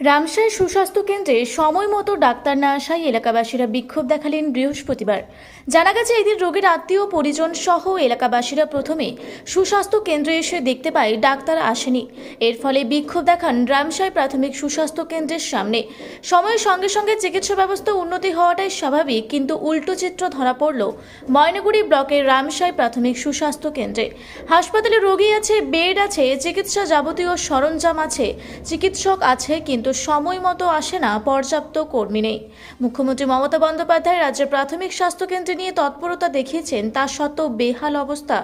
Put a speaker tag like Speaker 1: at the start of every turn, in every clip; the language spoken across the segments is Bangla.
Speaker 1: রামসাই সুস্বাস্থ্য কেন্দ্রে সময় মতো ডাক্তার না আসায় এলাকাবাসীরা বিক্ষোভ দেখালেন বৃহস্পতিবার। জানা গেছে, এদিন রোগীর আত্মীয় পরিজন সহ এলাকাবাসীরা প্রথমে সুস্বাস্থ্য কেন্দ্রে এসে দেখতে পায় ডাক্তার আসেনি। এর ফলে বিক্ষোভ দেখান রামসাই প্রাথমিক সুস্বাস্থ্য কেন্দ্রের সামনে। সময়ের সঙ্গে সঙ্গে চিকিৎসা ব্যবস্থা উন্নতি হওয়াটাই স্বাভাবিক, কিন্তু উল্টো চিত্র ধরা পড়ল ময়নাগুড়ি ব্লকের রামসাই প্রাথমিক সুস্বাস্থ্য কেন্দ্রে। হাসপাতালে রোগী আছে, বেড আছে, চিকিৎসা যাবতীয় সরঞ্জাম আছে, চিকিৎসক আছে, কিন্তু সময় মতো আসে না, পর্যাপ্ত কর্মী নেই। মুখ্যমন্ত্রী মমতা বন্দ্যোপাধ্যায় রাজ্যের প্রাথমিক স্বাস্থ্যকেন্দ্রে নিয়ে তৎপরতা দেখিয়েছেন, তা সত্ত্বেও বেহাল অবস্থা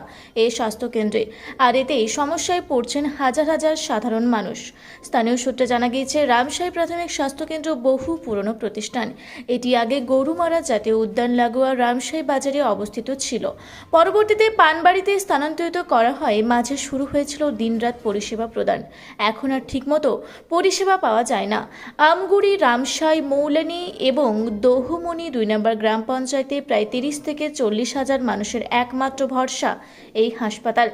Speaker 1: এই স্বাস্থ্যকেন্দ্রে, আর এতেই সমস্যায় পড়ছেন হাজার হাজার সাধারণ মানুষ। স্থানীয় সূত্রে জানা গিয়েছে, রামসাই প্রাথমিক স্বাস্থ্যকেন্দ্র বহু পুরনো প্রতিষ্ঠান। এটি আগে গরুমারা জাতীয় উদ্যান লাগোয়া রামসাই বাজারে অবস্থিত ছিল। পরবর্তীতে পানবাড়িতে স্থানান্তরিত করা হয়। মাঝে শুরু হয়েছিল দিনরাত পরিষেবা প্রদান। এখন আর ঠিকমতো পরিষেবা পাওয়া যায় না। আমগুড়ি, রামসাই, মৌলানি এবং দোহুমনি 2 নম্বর গ্রাম পঞ্চায়েতে প্রায় 30 থেকে 40 হাজার মানুষের একমাত্র ভরসা এই হাসপাতাল।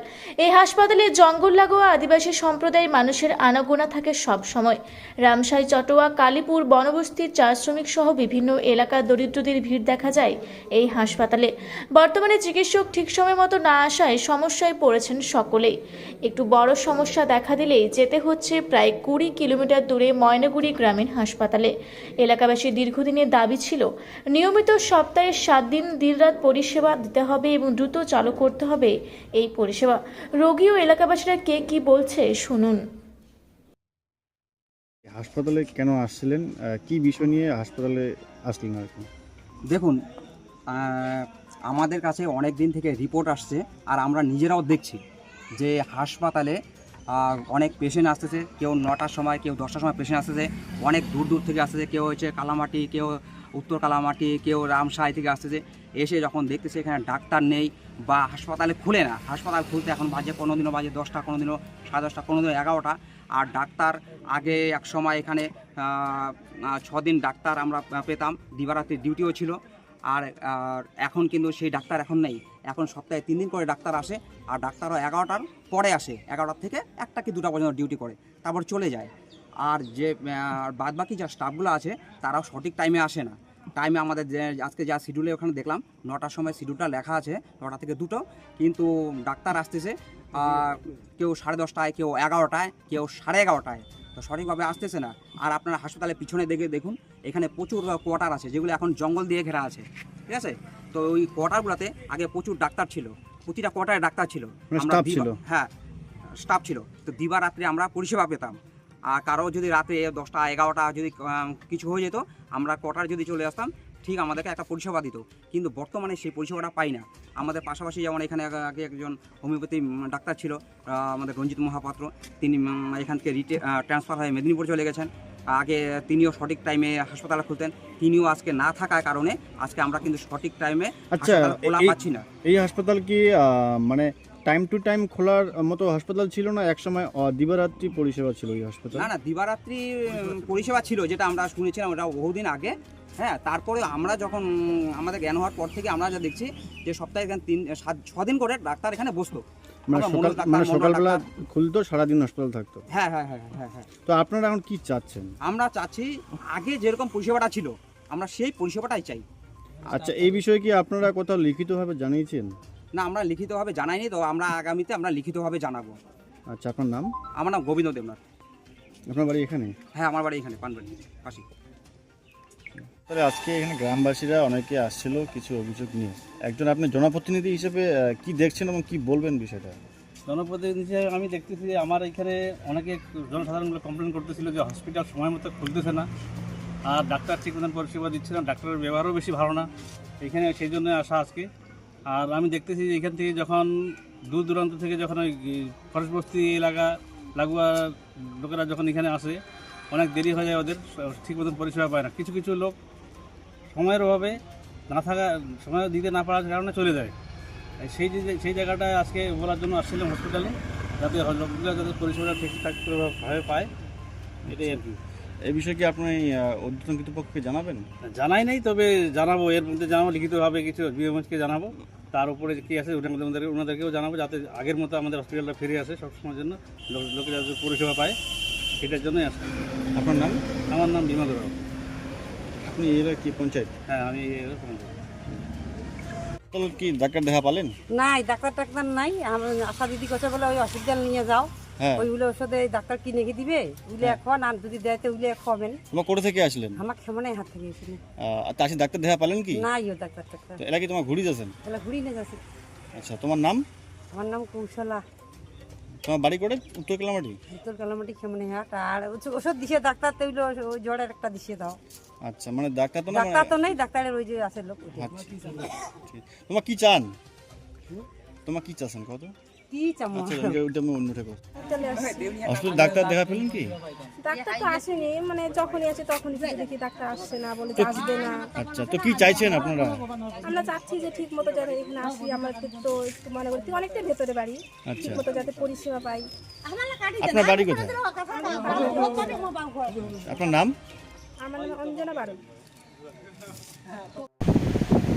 Speaker 1: এই হাসপাতালে জঙ্গল লাগোয়া আদিবাসী সম্প্রদায়ের মানুষের আনাগোনা থাকে সব সময়। রামসাই, চটোয়া, কালীপুর, বনবস্তির চা শ্রমিক সহ বিভিন্ন এলাকার দরিদ্রদের ভিড় দেখা যায় এই হাসপাতালে। বর্তমানে চিকিৎসক ঠিক সময় মতো না আসায় সমস্যায় পড়েছেন সকলেই। একটু বড় সমস্যা দেখা দিলেই যেতে হচ্ছে প্রায় 20 কিলোমিটার দূরে ময়নাগুড়ি গ্রামীণ হাসপাতালে। এলাকাবাসীর দীর্ঘদিনের দাবি ছিল নিয়মিত সপ্তাহে 7 দিন দিনরাত পরিষেবা দিতে হবে এবং দ্রুত চালু করতে হবে এই পরিষেবা। রোগী ও এলাকাবাসীরা কে কি বলছে শুনুন।
Speaker 2: হাসপাতালে কেন আসছিলেন, কি বিষয় নিয়ে হাসপাতালে আসলেন আর কি?
Speaker 3: দেখুন, আমাদের কাছে অনেক দিন থেকে রিপোর্ট আসছে, আর আমরা নিজেরাও দেখছি যে হাসপাতালে অনেক পেশেন্ট আসতেছে। কেউ 9টার সময়, কেউ 10টার সময় পেশেন্ট আসতেছে। অনেক দূর দূর থেকে আসতেছে, কেউ হচ্ছে কালামাটি, কেউ উত্তর কালামাটি, কেউ রামসাই থেকে আসতেছে। এসে যখন দেখতেছে এখানে ডাক্তার নেই বা হাসপাতালে খুলে না, হাসপাতাল খুলতে এখন বাজে 15 দিনও বাজে 10টা, কোনো দিনও 10:30, কোনো দিনও 11টা। আর ডাক্তার আগে এক সময় এখানে 6 দিন ডাক্তার আমরা পেতাম, দিবারাত্রির ডিউটিও ছিল। আর এখন কিন্তু সেই ডাক্তার এখন নেই। এখন সপ্তাহে 3 দিন করে ডাক্তার আসে, আর ডাক্তারও 11টার পরে আসে, 11টা থেকে 1টা কি 2টা পর্যন্ত ডিউটি করে, তারপর চলে যায়। আর যে বাদবাকি যা স্টাফগুলো আছে তারাও সঠিক টাইমে আসে না। টাইমে আমাদের যে আজকে যা শিডিউলে ওখানে দেখলাম 9টার সময় শিডিউলটা লেখা আছে 9টা থেকে 2টো, কিন্তু ডাক্তার আসতেছে কেউ 10:30টায়, কেউ 11টায়, কেউ 11:30টায়, তো সঠিকভাবে আসতেছে না। আর আপনারা হাসপাতালের পিছনে দেখুন, এখানে প্রচুর কোয়ার্টার আছে যেগুলো এখন জঙ্গল দিয়ে ঘেরা আছে, ঠিক আছে? তো ওই কোয়ার্টারগুলোতে আগে প্রচুর ডাক্তার ছিল, প্রতিটা কোয়ার্টারে ডাক্তার ছিল, হ্যাঁ স্টাফ ছিল। তো দিবারাত্রি আমরা পরিষেবা পেতাম। আর কারো যদি রাতে 10টা 11টা যদি কিছু হয়ে যেত, আমরা কোয়ার্টার যদি চলে আসতাম, ঠিক আমাদেরকে একটা পরিষেবা দিত। কিন্তু বর্তমানে সেই পরিষেবাটা পাই না। আমাদের পাশাপাশি যেমন এখানে আগে একজন হোমিওপ্যাথি ডাক্তার ছিল, আমাদের রঞ্জিত মহাপাত্র, তিনি এখান থেকে ট্রান্সফার হয়ে মেদিনীপুর চলে গেছেন। আগে তিনিও সঠিক টাইমে হাসপাতালে খুলতেন, তিনিও আজকে না থাকার কারণে আজকে আমরা কিন্তু সঠিক টাইমে খোলা পাচ্ছি না।
Speaker 2: এই হাসপাতাল কি মানে টাইম টু টাইম খোলার মতো হাসপাতাল ছিল না? একসময় দিবারাত্রি পরিষেবা ছিল এই হাসপাতাল?
Speaker 3: না, দিবারাত্রি পরিষেবা ছিল, যেটা আমরা শুনেছিলাম ওটা বহুদিন আগে। হ্যাঁ, তারপরে আমরা যখন আমাদের জ্ঞান হওয়ার পর থেকে আমরা যা দেখছি যে সপ্তাহে এখানে 6 দিন করে ডাক্তার এখানে বসতো।
Speaker 2: মানে সকালবেলা খুলতো, সারাদিন হাসপাতাল থাকতো।
Speaker 3: হ্যাঁ হ্যাঁ হ্যাঁ হ্যাঁ হ্যাঁ।
Speaker 2: তো আপনারা এখন কি চাচ্ছেন?
Speaker 3: আমরা চাচ্ছি আগে যেরকম পরিষেবাটা ছিল আমরা সেই পরিষেবাটাই চাই।
Speaker 2: আচ্ছা, এই বিষয়ে কি আপনারা কোথাও লিখিতভাবে জানিয়েছেন?
Speaker 3: না, আমরা লিখিতভাবে জানাইনি, তো আমরা আগামীতে আমরা লিখিতভাবে জানাবো।
Speaker 2: আচ্ছা, আপনার নাম?
Speaker 3: আমার নাম গোবিন্দ দেবনাথ।
Speaker 2: আপনার বাড়ি এখানে?
Speaker 3: হ্যাঁ, আমার বাড়ি এখানে পানবাড়ি পাশে।
Speaker 2: তাহলে আজকে এখানে গ্রামবাসীরা অনেকে আসছিল কিছু অভিযোগ নিয়ে। একজন আপনি জনপ্রতিনিধি হিসেবে কি দেখছেন এবং কি বলবেন বিষয়টা?
Speaker 4: জনপ্রতিনিধি হিসেবে আমি দেখতেছি যে আমার এখানে অনেকে জনসাধারণগুলো কমপ্লেন করতেছিল যে হসপিটাল সময় মতো খুলতেছে না, আর ডাক্তার ঠিক মতন পরিষেবা দিচ্ছে না, ডাক্তারের ব্যবহারও বেশি ভালো না এখানে, সেই জন্য আসা আজকে। আর আমি দেখতেছি যে এখান থেকে যখন দূর দূরান্ত থেকে যখন ওই ফরেস্ট বস্তি এলাকা লাগোয়া লোকেরা যখন এখানে আসে, অনেক দেরি হয়ে যায়, ওদের ঠিক মতন পরিষেবা পায় না। কিছু কিছু লোক সময়ের অভাবে না থাকা, সময় দিতে না পারার কারণে চলে যায়। সেই জায়গাটায় আজকে বলার জন্য আসছিলাম হসপিটালে, যাতে লোকগুলো যাতে পরিষেবাটা ঠিকঠাকভাবে পায়, এটাই আর কি।
Speaker 2: এই বিষয়ে কি আপনি ঊর্ধ্বতন কর্তৃপক্ষকে জানাবেন?
Speaker 4: জানাই নাই, তবে জানাবো, এর মধ্যে জানাবো লিখিতভাবে, কিছু বিএমএসকে জানাবো, তার উপরে কী আছে ওনাদেরকেও জানাবো, যাতে আগের মতো আমাদের হসপিটালটা ফিরে আসে সবসময়ের জন্য, লোকে যাতে পরিষেবা পায়। সেটার জন্যই আসা।
Speaker 2: আপনার নাম?
Speaker 4: আমার নাম বিমল রাও।
Speaker 2: আপনি এরা কি পঞ্চায়েত?
Speaker 4: হ্যাঁ, আমি এরকম।
Speaker 2: তাহলে কি ডাক্তার দেখা পালেন?
Speaker 5: নাই ডাক্তার টাক্তার নাই। আমার আশা দিদি কথা বলে ওই হসপিটাল নিয়ে যাও,
Speaker 2: হ্যাঁ।
Speaker 5: ওইগুলো ওষুধে ডাক্তার কিনে দিবে, ওইগুলো এখন আর যদি দেয় তো ওইগুলো খাবেন।
Speaker 2: তোমার কোথা থেকে আসলেন?
Speaker 5: আমার সামনে হাত থেকে এসে
Speaker 2: তাছি ডাক্তার দেখা পালেন কি?
Speaker 5: নাই ও ডাক্তার টাক্তার
Speaker 2: তো এরা কি তোমার ঘুরি যাচ্ছেন?
Speaker 5: এগুলো ঘুরি নিয়ে যাচ্ছে।
Speaker 2: আচ্ছা, তোমার নাম?
Speaker 5: আমার নাম কৌশলা,
Speaker 2: তোমার বাড়ি করে উত্তর কালামাটি?
Speaker 5: উত্তর কালামাটি সামনে হাট। আর ওষুধ দিছে ডাক্তার, তো ওইগুলো ওই জ্বরের একটা দিছে দাও।
Speaker 2: আচ্ছা, মানে ডাক্তার তো না?
Speaker 5: ডাক্তার তো নেই, ডাক্তারের ওই যে আছে লোক।
Speaker 2: আচ্ছা, ঠিক। তোমার কি চান? তোমার কি চাচ্ছেন কত?
Speaker 5: কি চামচ
Speaker 2: আচ্ছা, ওইটা আমি অন্যটা করছি। হসপিটাল ডাক্তার দেখা পেলেন কি?
Speaker 6: ডাক্তার তো আসেনি, মানে যখনই আসে তখনই যদি দেখি ডাক্তার আসছে না, বলে যে আসবে না।
Speaker 2: আচ্ছা, তো কি চাইছেন আপনারা?
Speaker 6: আমরা চাচ্ছি যে ঠিক মতো যাতে এখানে আসি, আমরা তো একটু মনে করি অনেকটা ভেতরে বাড়ি,
Speaker 2: আচ্ছা।
Speaker 6: ঠিক মতো যাতে পরিষেবা পাই।
Speaker 2: আপনার বাড়ি কোথায়? আপনার নাম?
Speaker 6: আমার নাম অঞ্জনা বারুদ।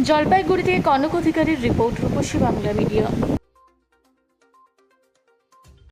Speaker 1: জলপাইগুড়ি থেকে কনক অধিকারীর রিপোর্ট, রূপসী বাংলা মিডিয়া।